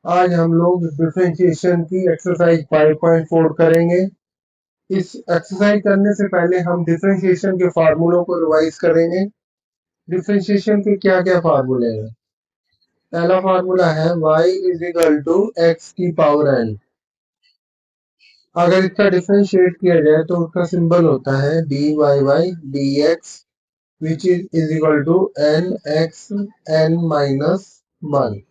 आज हम लोग डिफरेंशिएशन की एक्सरसाइज 5.4 करेंगे। इस एक्सरसाइज करने से पहले हम डिफरेंशिएशन के फार्मूलों को रिवाइज करेंगे। डिफरेंशिएशन के क्या क्या फार्मूले हैं? पहला फार्मूला है y is equal to x की पावर n। अगर इसका डिफरेंशिएट किया जाए तो उसका सिंबल होता है dy by dx which is equal to n x n minus 1।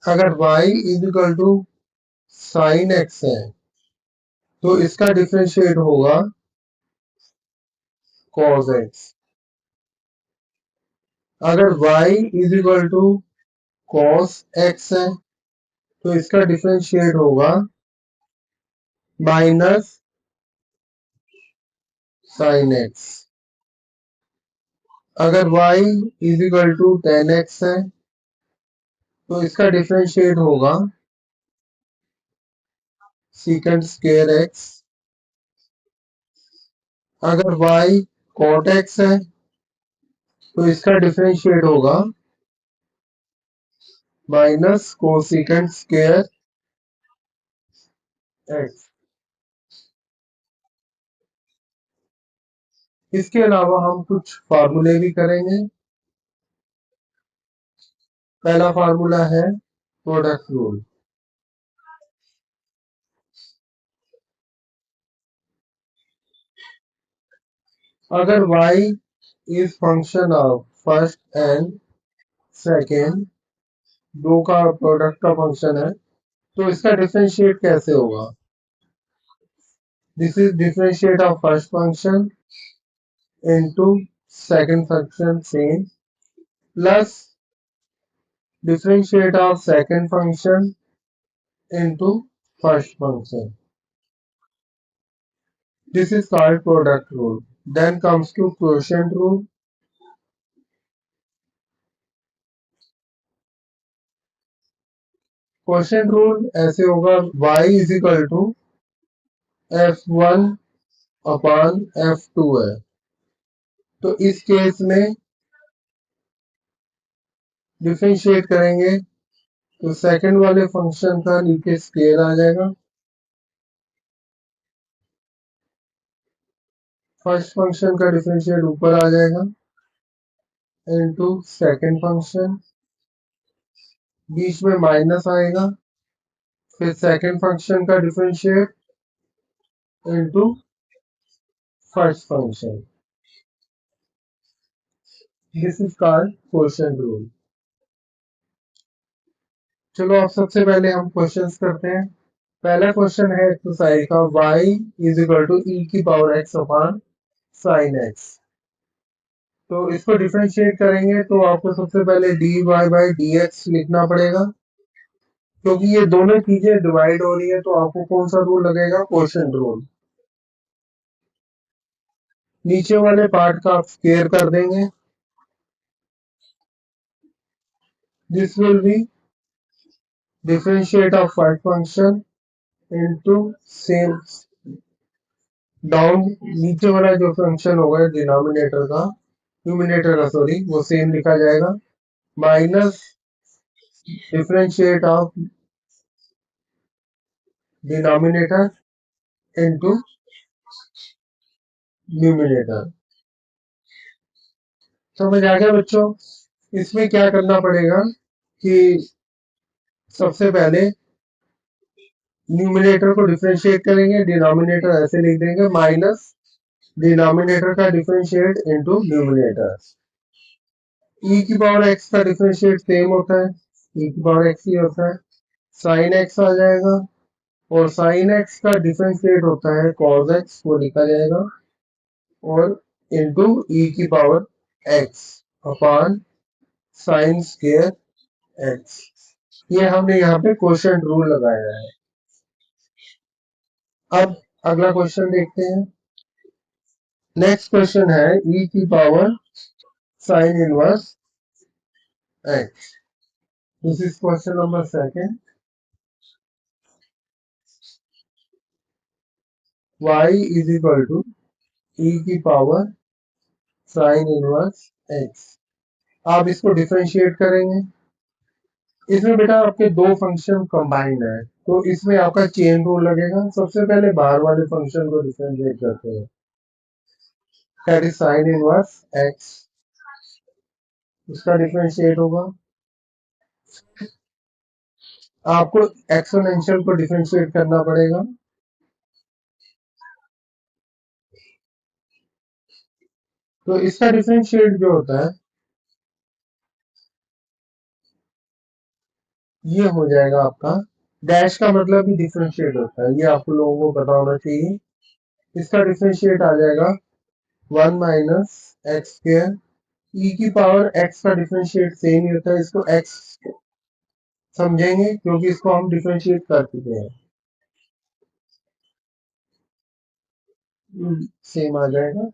अगर y is equal to sine x है तो इसका डिफरेंशिएट होगा cos x। अगर y is equal to cos x है तो इसका डिफरेंशिएट होगा माइनस साइन x। अगर y is equal to tan x है तो इसका डिफरेंशिएट होगा secant स्क्वायर x। अगर y cot x है तो इसका डिफरेंशिएट होगा माइनस कोसिकेंट स्क्वायर x। इसके अलावा हम कुछ फार्मूले भी करेंगे। पहला फार्मूला है प्रोडक्ट रूल। अगर y is function of first and second, दो का प्रोडक्ट का फंक्शन है तो इसका डिफरेंशिएट कैसे होगा? This is differentiate of first function into second function same plus differentiate of second function into first function. This is called product rule. Then comes to quotient rule. Quotient rule ऐसे होगा y is equal to f1 upon f2 है तो इस case में differentiate करेंगे तो second वाले function का नीचे स्केल आ जाएगा, फर्स्ट फंक्शन का डिफरेंशिएट ऊपर आ जाएगा इनटू सेकंड फंक्शन, बीच में माइनस आएगा, फिर सेकंड फंक्शन का differentiate into first function. This is called quotient rule. चलो अब सबसे पहले हम क्वेश्चंस करते हैं। पहला क्वेश्चन है एक्सरसाइज का y is equal to e की पावर x अपान साइन x। तो इसको डिफरेंशिएट करेंगे तो आपको सबसे पहले dy बाई dx लिखना पड़ेगा क्योंकि ये दोनों चीजें डिवाइड हो रही है तो आपको कौन सा रूल लगेगा? Quotient rule. नीचे वाले पार्ट का आप स्क्वायर कर देंगे। This will be differentiate of first function into same down, नीचे वाला जो फंक्शन होगा डिनोमिनेटर का, न्यूमिनेटर का सॉरी, वो सेम लिखा जाएगा minus differentiate of denominator into numerator. समझ आ गया बच्चों? इसमें क्या करना पड़ेगा कि सबसे पहले न्यूमिनेटर को डिफरेंशिएट करेंगे, डिनोमिनेटर ऐसे लिख देंगे माइनस डिनोमिनेटर का डिफरेंशिएट इनटू न्यूमिनेटर। ई की पावर एक्स का डिफरेंशिएट सेम होता है, ई की पावर एक्स ही होता है, साइन एक्स आ जाएगा और साइन एक्स का डिफरेंशिएट होता है कॉस एक्स, वो लिखा जाएगा और इनटू ई की पावर एक्स अपान साइन स्क्वायर एक्स। ये हमने यहाँ पे क्वोशिएंट रूल लगाया है। अब अगला क्वेश्चन देखते हैं। नेक्स्ट क्वेश्चन है ई की power sine inverse x. This is question number second. y is equal to e की पावर साइन इनवर्स एक्स। आप इसको डिफरेंशिएट करेंगे इसमें बेटा आपके दो फंक्शन कंबाइंड है, तो इसमें आपका चेन रूल लगेगा। सबसे पहले बाहर वाले फंक्शन को डिफरेंशिएट करते हैं, that is sine inverse x, उसका डिफरेंशिएट होगा। आपको एक्सपोनेंशियल को डिफरेंशिएट करना पड़ेगा, तो इसका डिफरेंशिएट जो होता है ये हो जाएगा आपका, डैश का मतलब भी डिफरेंशिएट होता है, ये आप लोगों को पता होना चाहिए। इसका डिफरेंशिएट आ जाएगा 1 माइनस एक्स स्क्वायर, ई की पावर एक्स का डिफरेंशिएट सेम ही होता है, इसको एक्स समझेंगे क्योंकि इसको हम डिफरेंशिएट कर चुके हैं, सेम आ जाएगा,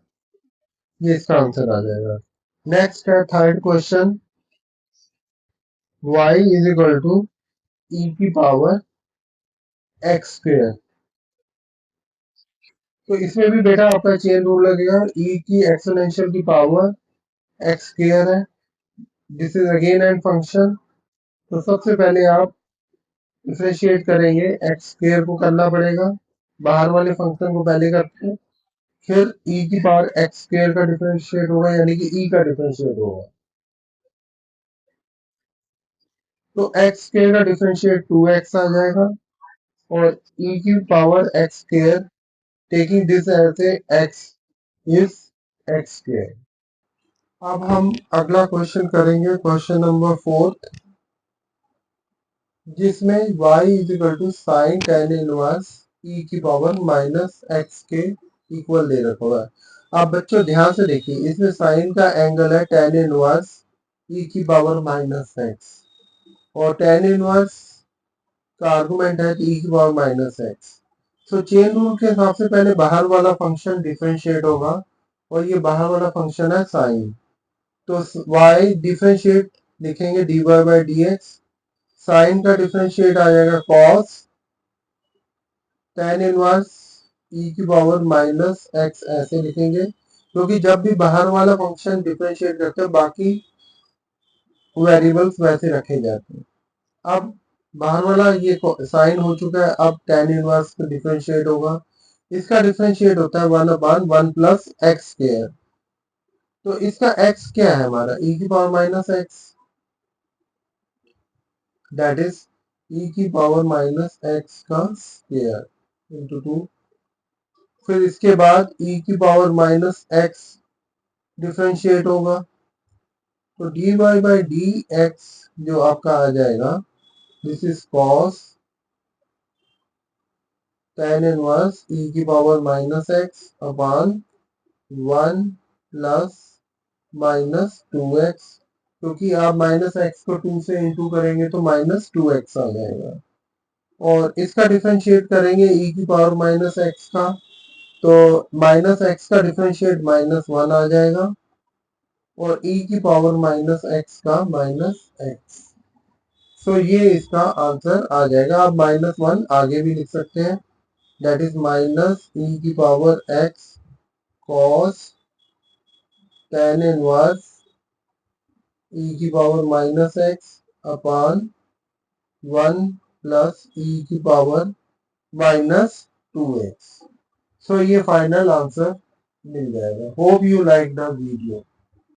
ये इसका आंसर आ जाएगा। नेक्स्ट है third question, y is equal to e की पावर एक्स स्क्वायर। तो इसमें भी बेटा आपका चेन रूल लगेगा, ई की एक्सपोनेंशियल की पावर एक्स स्क्वायर है, this is again an function. तो सबसे पहले आप डिफरेंशिएट करेंगे, एक्स स्क्वायर को करना पड़ेगा, बाहर वाले फंक्शन को पहले करते हैं, फिर ई की पावर एक्स स्क्वायर का डिफरेंशिएट होगा, यानी कि ई का डिफरेंशिएट होगा। तो एक्स स्क्वायर का डिफरेंशिएट 2x आ जाएगा, और ई की power x square taking this as a x is x square. अब हम अगला क्वेश्चन करेंगे, क्वेश्चन नंबर 4, जिसमें y is equal to sine tan inverse e की पावर माइनस एक्स के इक्वल दे रखा हुआ है। अब बच्चों ध्यान से देखिए, इसमें साइन का एंगल है टेन इनवर्स ई की पावर माइनस एक्स, और टेन इनवर्स का आर्गुमेंट है ई की पावर माइनस एक्स। तो चेन रूल के हिसाब से पहले बाहर वाला फंक्शन डिफरेंशिएट होगा, और ये बाहर वाला फंक्शन है साइन, तो y डिफरेंशिएट लिखेंगे dy by d x, sine का डिफरेंशिएट आ जाएगा कॉस टेन इनवर्स ई की पावर माइनस एक्स, ऐसे लिखेंगे क्योंकि जब भी बाहर वाला फंक्शन डिफरेंशिएट करते हैं बाकी वेरिएबल्स वैसे रखे जाते हैं। अब बाहर वाला ये साइन हो चुका है, अब टेन इनवर्स डिफरेंशिएट होगा, इसका डिफरेंशिएट होता है 1 अपॉन 1 प्लस एक्स स्क्वायर। तो इसका x क्या है हमारा, e की power minus x, that is e की पावर माइनस एक्स का स्क्वायर इंटू 2। फिर इसके बाद e की पावर माइनस एक्स डिफरेंशिएट होगा, तो d y by d x जो आपका आ जाएगा, this is cos tan inverse e की power minus x upon 1 plus minus 2x, क्योंकि आप माइनस एक्स को 2 से इंटू करेंगे तो माइनस 2x आ जाएगा, और इसका डिफरेंशिएट करेंगे e की पावर माइनस एक्स का, तो माइनस एक्स का डिफरेंशिएट माइनस 1 आ जाएगा, और e की पावर माइनस एक्स का माइनस एक्स। सो ये इसका आंसर आ जाएगा। आप माइनस 1 आगे भी लिख सकते हैं, दैट इज माइनस ई की power x cos tan inverse e की power minus x upon 1 plus e की पावर माइनस 2x। सो ये फाइनल आंसर मिल जाएगा। Hope you like the video.